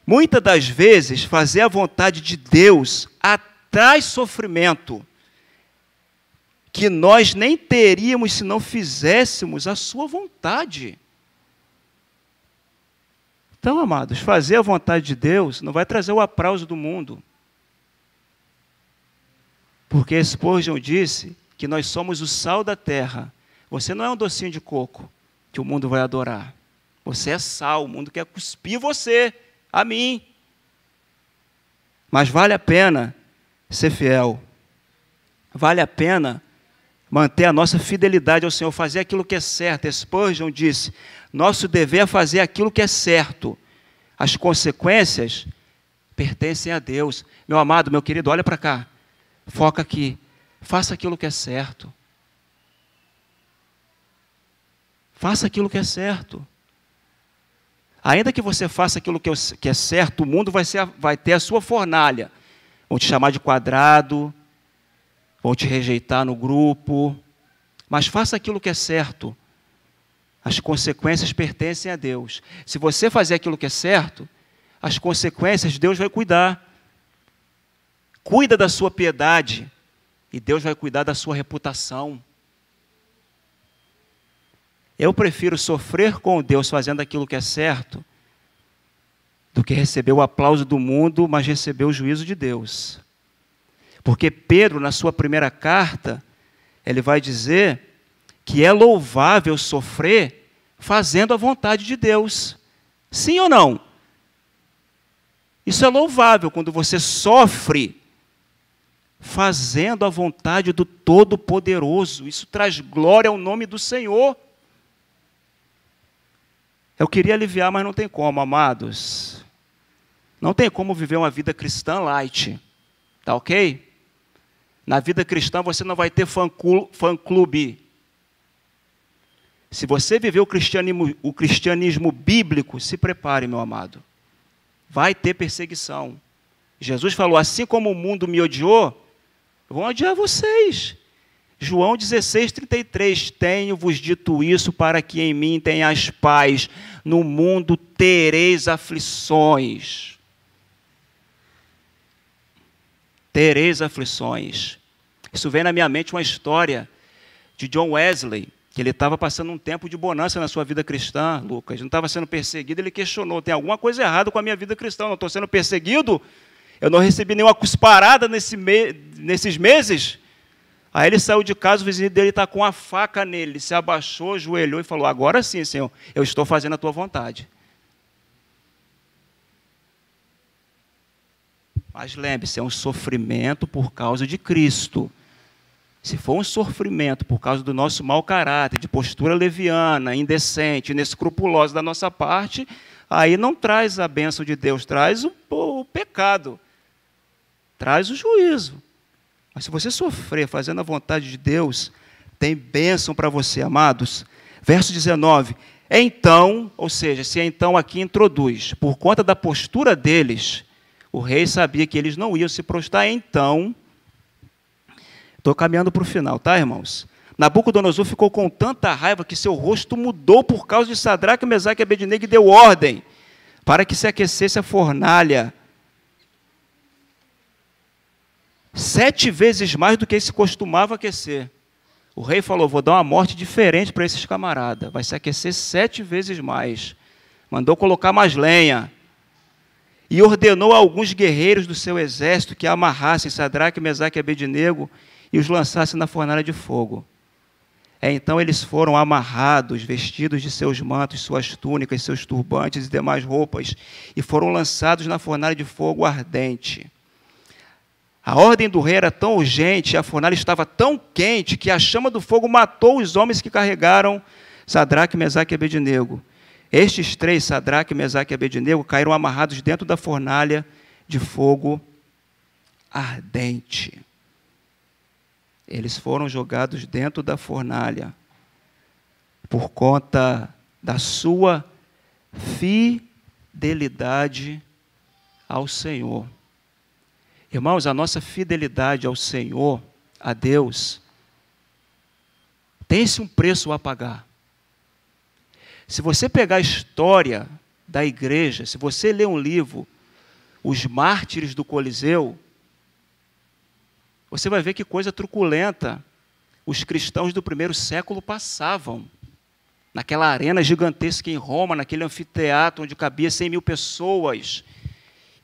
Muitas das vezes, fazer a vontade de Deus atrai sofrimento que nós nem teríamos se não fizéssemos a sua vontade. Então, amados, fazer a vontade de Deus não vai trazer o aplauso do mundo. Porque Spurgeon disse que nós somos o sal da terra. Você não é um docinho de coco que o mundo vai adorar. Você é sal, o mundo quer cuspir você, a mim. Mas vale a pena ser fiel. Vale a pena manter a nossa fidelidade ao Senhor, fazer aquilo que é certo. Spurgeon disse, nosso dever é fazer aquilo que é certo. As consequências pertencem a Deus. Meu amado, meu querido, olha para cá. Foca aqui. Faça aquilo que é certo. Faça aquilo que é certo. Ainda que você faça aquilo que é certo, o mundo vai ter a sua fornalha. Vão te chamar de quadrado, vão te rejeitar no grupo. Mas faça aquilo que é certo. As consequências pertencem a Deus. Se você fazer aquilo que é certo, as consequências Deus vai cuidar. Cuida da sua piedade e Deus vai cuidar da sua reputação. Eu prefiro sofrer com Deus fazendo aquilo que é certo do que receber o aplauso do mundo, mas receber o juízo de Deus. Porque Pedro, na sua primeira carta, ele vai dizer que é louvável sofrer fazendo a vontade de Deus. Sim ou não? Isso é louvável quando você sofre fazendo a vontade do Todo-Poderoso. Isso traz glória ao nome do Senhor. Eu queria aliviar, mas não tem como, amados. Não tem como viver uma vida cristã light. Tá ok? Na vida cristã você não vai ter fã-clube. Se você viver o cristianismo bíblico, se prepare, meu amado. Vai ter perseguição. Jesus falou, assim como o mundo me odiou, vão odiar vocês. João 16:33, tenho-vos dito isso para que em mim tenhas paz. No mundo tereis aflições. Tereis aflições. Isso vem na minha mente uma história de John Wesley, que ele estava passando um tempo de bonança na sua vida cristã, Lucas. Não estava sendo perseguido, ele questionou, tem alguma coisa errada com a minha vida cristã? Não estou sendo perseguido? Eu não recebi nenhuma cusparada nesses meses? Aí ele saiu de casa, o vizinho dele está com a faca nele. Ele se abaixou, ajoelhou e falou, agora sim, Senhor, eu estou fazendo a tua vontade. Mas lembre-se, é um sofrimento por causa de Cristo. Se for um sofrimento por causa do nosso mau caráter, de postura leviana, indecente, inescrupulosa da nossa parte, aí não traz a bênção de Deus, traz o pecado, traz o juízo. Mas se você sofrer fazendo a vontade de Deus, tem bênção para você, amados. Verso 19, então, ou seja, se então aqui introduz, por conta da postura deles, o rei sabia que eles não iam se prostrar, então, estou caminhando para o final, tá, irmãos? Nabucodonosor ficou com tanta raiva que seu rosto mudou por causa de Sadraque, Mesaque e Abednego e deu ordem para que se aquecesse a fornalha 7 vezes mais do que se costumava aquecer. O rei falou, vou dar uma morte diferente para esses camaradas, vai se aquecer 7 vezes mais. Mandou colocar mais lenha. E ordenou a alguns guerreiros do seu exército que amarrassem Sadraque, Mesaque e Abednego e os lançassem na fornalha de fogo. Então eles foram amarrados, vestidos de seus mantos, suas túnicas, seus turbantes e demais roupas, e foram lançados na fornalha de fogo ardente. A ordem do rei era tão urgente, a fornalha estava tão quente, que a chama do fogo matou os homens que carregaram Sadraque, Mesaque e Abednego. Estes 3, Sadraque, Mesaque e Abednego, caíram amarrados dentro da fornalha de fogo ardente. Eles foram jogados dentro da fornalha por conta da sua fidelidade ao Senhor. Irmãos, a nossa fidelidade ao Senhor, a Deus, tem-se um preço a pagar. Se você pegar a história da igreja, se você ler um livro, Os Mártires do Coliseu, você vai ver que coisa truculenta os cristãos do primeiro século passavam. Naquela arena gigantesca em Roma, naquele anfiteatro onde cabia 100.000 pessoas.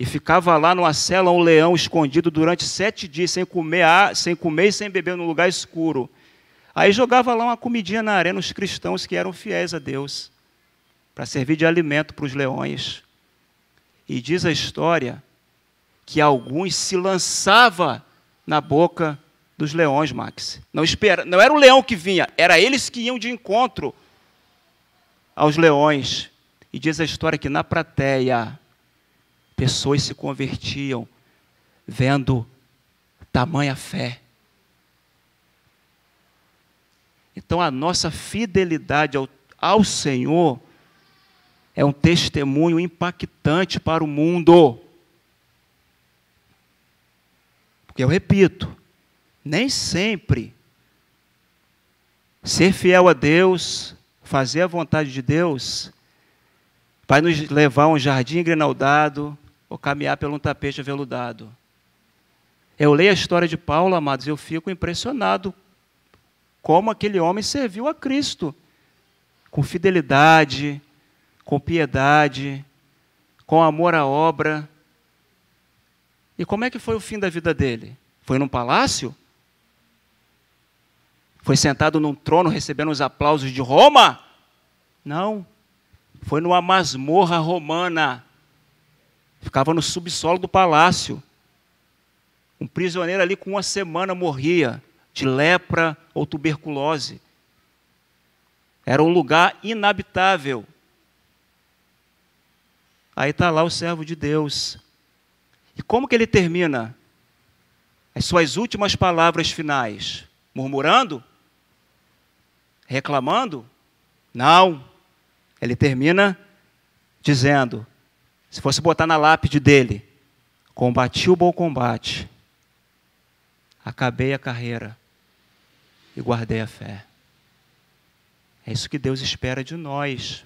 e ficava lá numa cela um leão escondido durante 7 dias, sem comer e sem beber, num lugar escuro. Aí jogava lá uma comidinha na arena os cristãos que eram fiéis a Deus, para servir de alimento para os leões. E diz a história que alguns se lançavam na boca dos leões, Max. Não era o leão que vinha, era eles que iam de encontro aos leões. E diz a história que na plateia, pessoas se convertiam, vendo tamanha fé. Então, a nossa fidelidade ao Senhor é um testemunho impactante para o mundo. Porque, eu repito, nem sempre ser fiel a Deus, fazer a vontade de Deus, vai nos levar a um jardim engrinaldado ou caminhar por um tapete aveludado. Eu leio a história de Paulo, amados, e eu fico impressionado como aquele homem serviu a Cristo, com fidelidade, com piedade, com amor à obra. E como é que foi o fim da vida dele? Foi num palácio? Foi sentado num trono recebendo os aplausos de Roma? Não. Foi numa masmorra romana. Ficava no subsolo do palácio. Um prisioneiro ali com 1 semana morria de lepra ou tuberculose. Era um lugar inabitável. Aí está lá o servo de Deus. E como que ele termina as suas últimas palavras finais? Murmurando? Reclamando? Não. Ele termina dizendo, se fosse botar na lápide dele, combati o bom combate, acabei a carreira e guardei a fé. É isso que Deus espera de nós.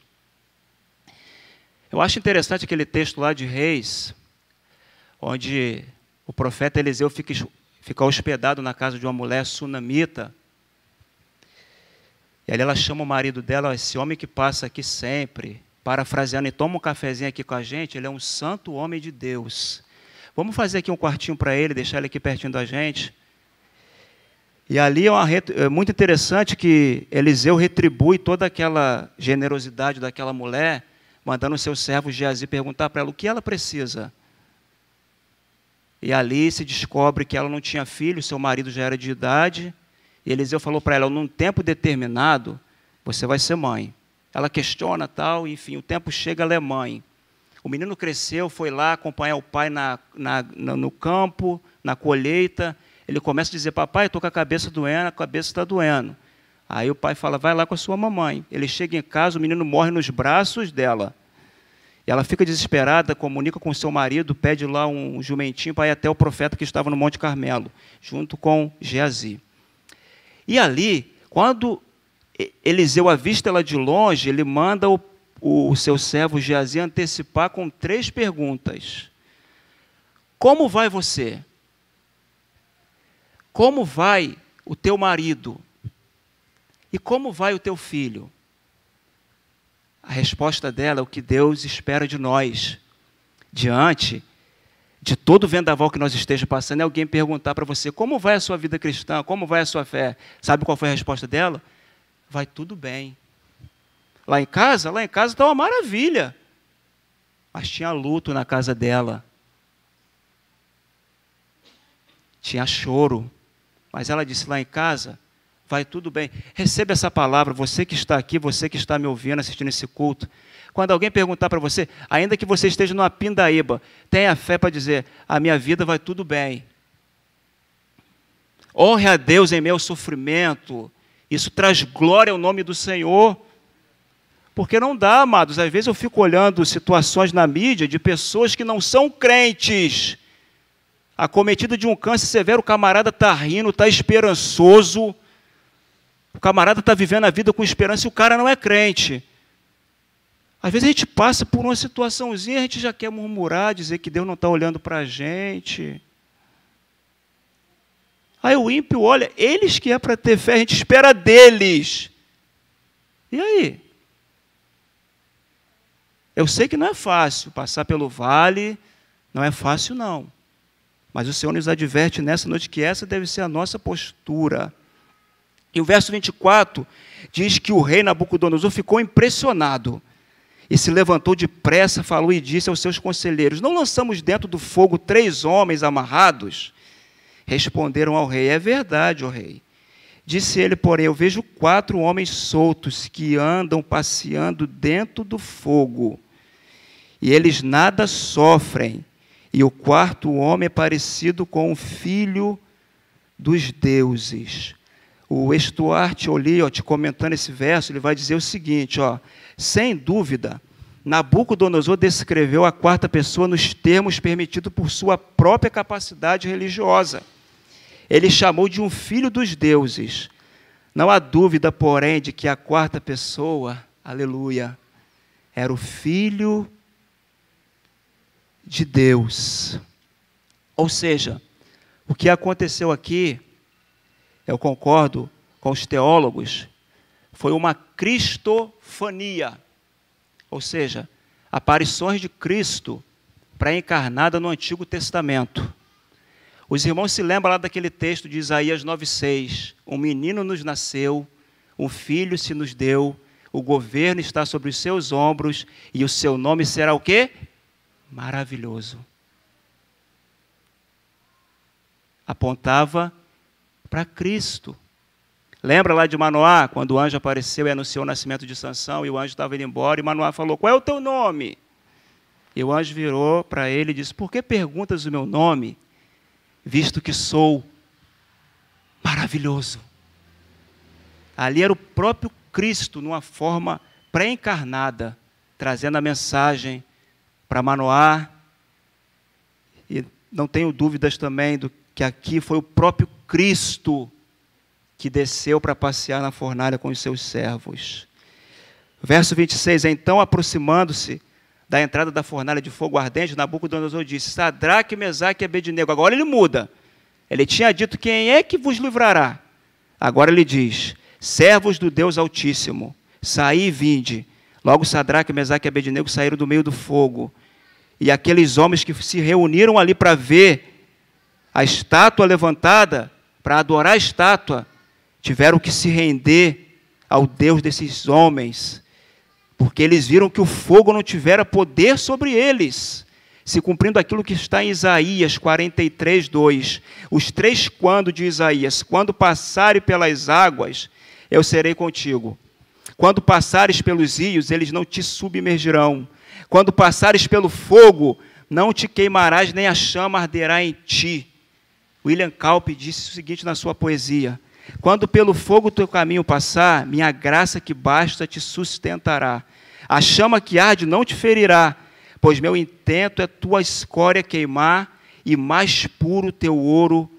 Eu acho interessante aquele texto lá de Reis, onde o profeta Eliseu fica hospedado na casa de uma mulher sunamita. E ali ela chama o marido dela, esse homem que passa aqui sempre, parafraseando, e toma um cafezinho aqui com a gente, ele é um santo homem de Deus. Vamos fazer aqui um quartinho para ele, deixar ele aqui pertinho da gente. E ali é muito interessante que Eliseu retribui toda aquela generosidade daquela mulher, mandando o seu servo Geazi perguntar para ela o que ela precisa. E ali se descobre que ela não tinha filho, seu marido já era de idade, e Eliseu falou para ela, num tempo determinado, você vai ser mãe. Ela questiona tal, enfim, o tempo chega, ela é mãe. O menino cresceu, foi lá acompanhar o pai no campo, na colheita. Ele começa a dizer, papai, estou com a cabeça doendo, a cabeça está doendo. Aí o pai fala, vai lá com a sua mamãe. Ele chega em casa, o menino morre nos braços dela. E ela fica desesperada, comunica com o seu marido, pede lá um jumentinho para ir até o profeta que estava no Monte Carmelo, junto com Geazi. E ali, quando Eliseu avista ela de longe, ele manda o seu servo Geazi antecipar com 3 perguntas. Como vai você? Como vai o teu marido? E como vai o teu filho? A resposta dela é o que Deus espera de nós. Diante de todo o vendaval que nós esteja passando, é alguém perguntar para você, como vai a sua vida cristã? Como vai a sua fé? Sabe qual foi a resposta dela? Vai tudo bem. Lá em casa está uma maravilha. Mas tinha luto na casa dela. Tinha choro. Mas ela disse, lá em casa, vai tudo bem. Receba essa palavra, você que está aqui, você que está me ouvindo, assistindo esse culto. Quando alguém perguntar para você, ainda que você esteja numa pindaíba, tenha fé para dizer, a minha vida vai tudo bem. Honre a Deus em meio ao sofrimento. Isso traz glória ao nome do Senhor. Porque não dá, amados. Às vezes eu fico olhando situações na mídia de pessoas que não são crentes, acometido de um câncer severo, o camarada está rindo, está esperançoso, o camarada está vivendo a vida com esperança e o cara não é crente. Às vezes a gente passa por uma situaçãozinha, a gente já quer murmurar, dizer que Deus não está olhando para a gente. Aí o ímpio olha, eles que é para ter fé, a gente espera deles. E aí? Eu sei que não é fácil passar pelo vale, Não é fácil, não. Mas o Senhor nos adverte nessa noite que essa deve ser a nossa postura. E o verso 24 diz que o rei Nabucodonosor ficou impressionado e se levantou depressa, falou e disse aos seus conselheiros: não lançamos dentro do fogo 3 homens amarrados? Responderam ao rei: é verdade, ó rei. Disse ele, porém: eu vejo 4 homens soltos que andam passeando dentro do fogo, e eles nada sofrem, e o 4º homem é parecido com o filho dos deuses. O Stuart Olyott, comentando esse verso, ele vai dizer o seguinte, sem dúvida, Nabucodonosor descreveu a 4ª pessoa nos termos permitidos por sua própria capacidade religiosa. Ele chamou de um filho dos deuses. Não há dúvida, porém, de que a 4ª pessoa, aleluia, era o Filho de Deus. Ou seja, o que aconteceu aqui, eu concordo com os teólogos, foi uma cristofania, ou seja, aparições de Cristo pré-encarnada no Antigo Testamento. Os irmãos se lembram lá daquele texto de Isaías 9,6, um menino nos nasceu, um filho se nos deu, o governo está sobre os seus ombros, e o seu nome será o quê? Maravilhoso. Apontava para Cristo. Lembra lá de Manoá, quando o anjo apareceu e anunciou o nascimento de Sansão, e o anjo estava indo embora, e Manoá falou: qual é o teu nome? E o anjo virou para ele e disse: por que perguntas o meu nome, visto que sou maravilhoso? Ali era o próprio Cristo, numa forma pré-encarnada, trazendo a mensagem para Manoá. E não tenho dúvidas também do que aqui foi o próprio Cristo que desceu para passear na fornalha com os seus servos. Verso 26, então, aproximando-se da entrada da fornalha de fogo ardente, Nabucodonosor disse: Sadraque, Mesaque e Abednego. Agora ele muda. Ele tinha dito: quem é que vos livrará? Agora ele diz: servos do Deus Altíssimo, saí e vinde. Logo Sadraque, Mesaque e Abednego saíram do meio do fogo. E aqueles homens que se reuniram ali para ver a estátua levantada, para adorar a estátua, tiveram que se render ao Deus desses homens, porque eles viram que o fogo não tivera poder sobre eles, se cumprindo aquilo que está em Isaías 43, 2. Os 3 quando de Isaías: quando passares pelas águas, eu serei contigo. Quando passares pelos rios, eles não te submergirão. Quando passares pelo fogo, não te queimarás, nem a chama arderá em ti. William Cowper disse o seguinte na sua poesia: quando pelo fogo teu caminho passar, minha graça que basta te sustentará. A chama que arde não te ferirá, pois meu intento é tua escória queimar e mais puro teu ouro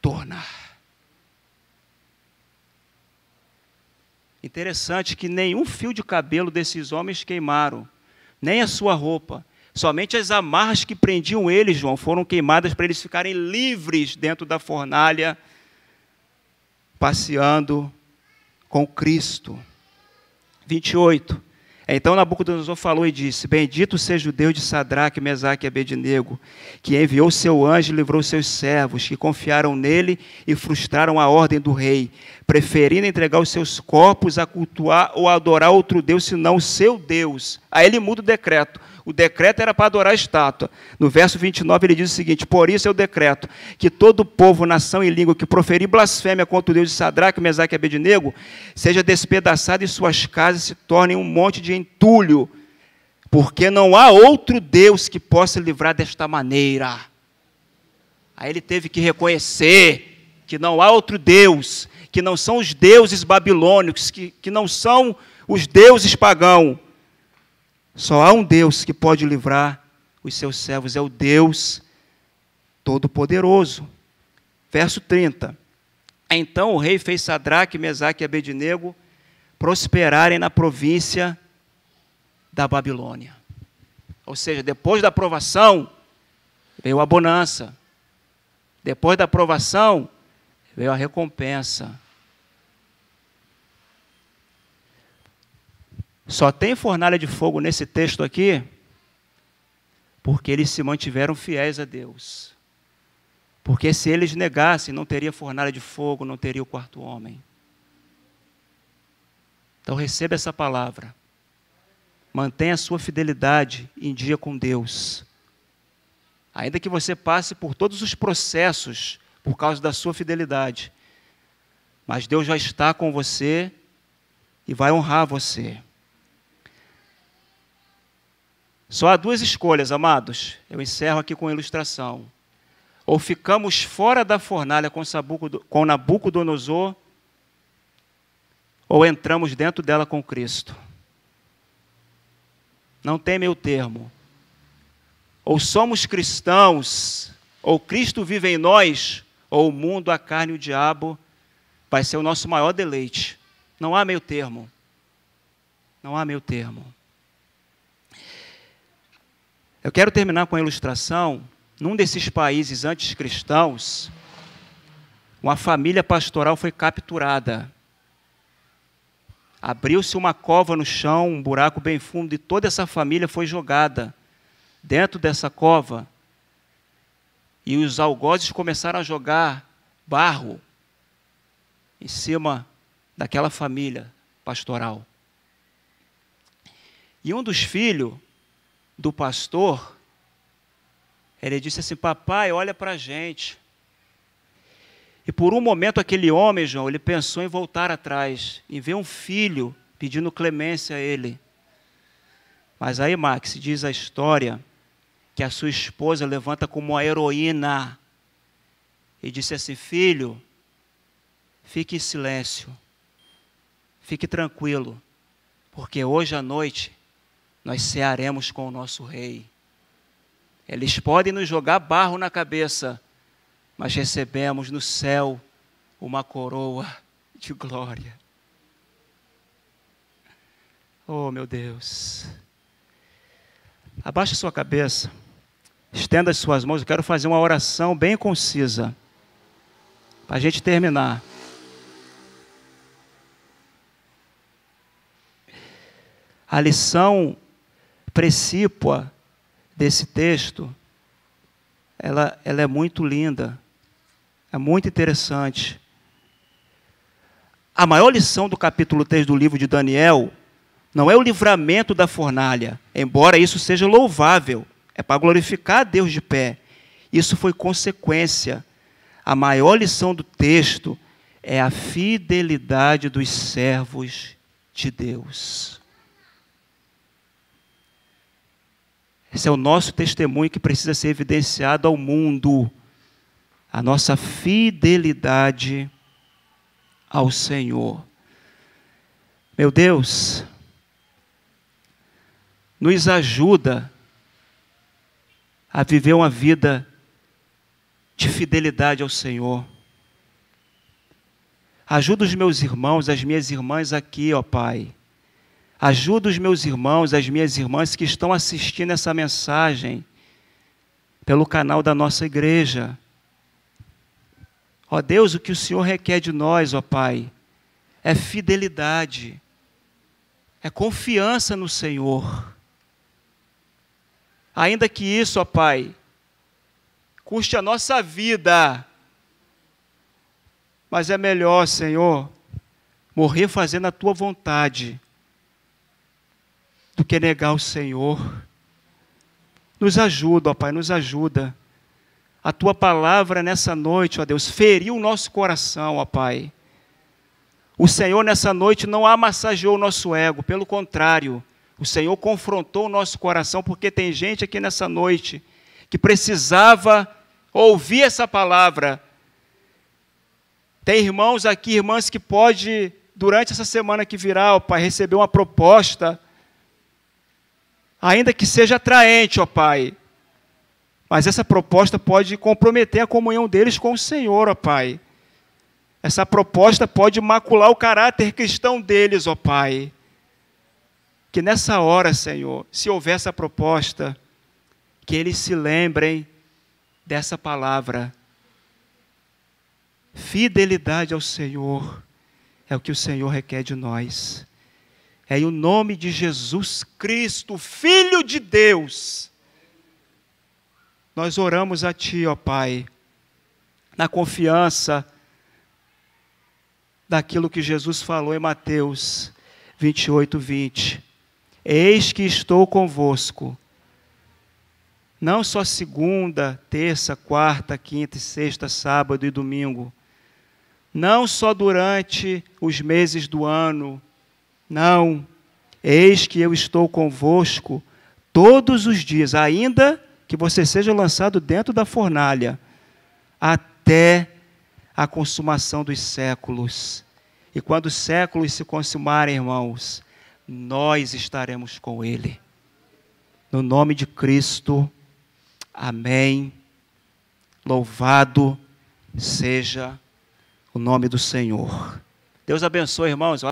tornar. Interessante que nenhum fio de cabelo desses homens queimaram, nem a sua roupa. Somente as amarras que prendiam eles, João, foram queimadas para eles ficarem livres dentro da fornalha, passeando com Cristo. 28. Então Nabucodonosor falou e disse: bendito seja o Deus de Sadraque, Mesaque e Abednego, que enviou seu anjo e livrou seus servos, que confiaram nele e frustraram a ordem do rei, preferindo entregar os seus corpos a cultuar ou a adorar outro Deus, senão o seu Deus. Aí ele muda o decreto. O decreto era para adorar a estátua. No verso 29 ele diz o seguinte: por isso eu decreto que todo povo, nação e língua que proferir blasfêmia contra o Deus de Sadraque, Mesaque e Abednego seja despedaçado e suas casas se tornem um monte de entulho, porque não há outro Deus que possa livrar desta maneira. Aí ele teve que reconhecer que não há outro Deus, que não são os deuses babilônicos, que não são os deuses pagãos. Só há um Deus que pode livrar os seus servos, é o Deus Todo-Poderoso. Verso 30. Então o rei fez Sadraque, Mesaque e Abednego prosperarem na província da Babilônia. Ou seja, depois da provação, veio a bonança. Depois da provação, veio a recompensa. Só tem fornalha de fogo nesse texto aqui, Porque eles se mantiveram fiéis a Deus. Porque se eles negassem, não teria fornalha de fogo, não teria o quarto homem. Então receba essa palavra. Mantenha a sua fidelidade em dia com Deus. Ainda que você passe por todos os processos por causa da sua fidelidade, mas Deus já está com você e vai honrar você. Só há duas escolhas, amados. Eu encerro aqui com a ilustração. Ou ficamos fora da fornalha com Nabucodonosor, ou entramos dentro dela com Cristo. Não tem meio termo. Ou somos cristãos, ou Cristo vive em nós, ou o mundo, a carne e o diabo vai ser o nosso maior deleite. Não há meio termo. Não há meio termo. Eu quero terminar com a ilustração. Num desses países antes cristãos, uma família pastoral foi capturada. Abriu-se uma cova no chão, um buraco bem fundo, e toda essa família foi jogada dentro dessa cova. E os algozes começaram a jogar barro em cima daquela família pastoral. E um dos filhos do pastor, ele disse assim: papai, olha para a gente. E por um momento aquele homem, João, ele pensou em voltar atrás, em ver um filho pedindo clemência a ele. Mas aí, Max, diz a história que a sua esposa levanta como uma heroína e disse assim: filho, fique em silêncio, fique tranquilo, porque hoje à noite nós cearemos com o nosso rei. Eles podem nos jogar barro na cabeça, mas recebemos no céu uma coroa de glória. Oh, meu Deus. Abaixe sua cabeça, estenda as suas mãos. Eu quero fazer uma oração bem concisa, para a gente terminar. A lição precípua desse texto, ela é muito linda, é muito interessante. A maior lição do capítulo 3 do livro de Daniel não é o livramento da fornalha, embora isso seja louvável, é para glorificar a Deus de pé. Isso foi consequência. A maior lição do texto é a fidelidade dos servos de Deus. Esse é o nosso testemunho que precisa ser evidenciado ao mundo. A nossa fidelidade ao Senhor. Meu Deus, nos ajuda a viver uma vida de fidelidade ao Senhor. Ajuda os meus irmãos, as minhas irmãs aqui, ó Pai. Ajuda os meus irmãos, as minhas irmãs que estão assistindo essa mensagem pelo canal da nossa igreja. Ó Deus, o que o Senhor requer de nós, ó Pai, é fidelidade, é confiança no Senhor. Ainda que isso, ó Pai, custe a nossa vida, mas é melhor, Senhor, morrer fazendo a Tua vontade, do que negar o Senhor. Nos ajuda, ó Pai, nos ajuda. A Tua palavra nessa noite, ó Deus, feriu o nosso coração, ó Pai. O Senhor nessa noite não amassageou o nosso ego, pelo contrário, o Senhor confrontou o nosso coração, porque tem gente aqui nessa noite que precisava ouvir essa palavra. Tem irmãos aqui, irmãs que pode, durante essa semana que virá, ó Pai, receber uma proposta, ainda que seja atraente, ó Pai, mas essa proposta pode comprometer a comunhão deles com o Senhor, ó Pai. Essa proposta pode macular o caráter cristão deles, ó Pai. Que nessa hora, Senhor, se houver essa proposta, que eles se lembrem dessa palavra. Fidelidade ao Senhor é o que o Senhor requer de nós. É em o nome de Jesus Cristo, Filho de Deus, nós oramos a Ti, ó Pai, na confiança daquilo que Jesus falou em Mateus 28:20. Eis que estou convosco, não só segunda, terça, quarta, quinta e sexta, sábado e domingo, não só durante os meses do ano, não, eis que eu estou convosco todos os dias, ainda que você seja lançado dentro da fornalha, até a consumação dos séculos. E quando os séculos se consumarem, irmãos, nós estaremos com Ele. No nome de Cristo, amém. Louvado seja o nome do Senhor. Deus abençoe, irmãos.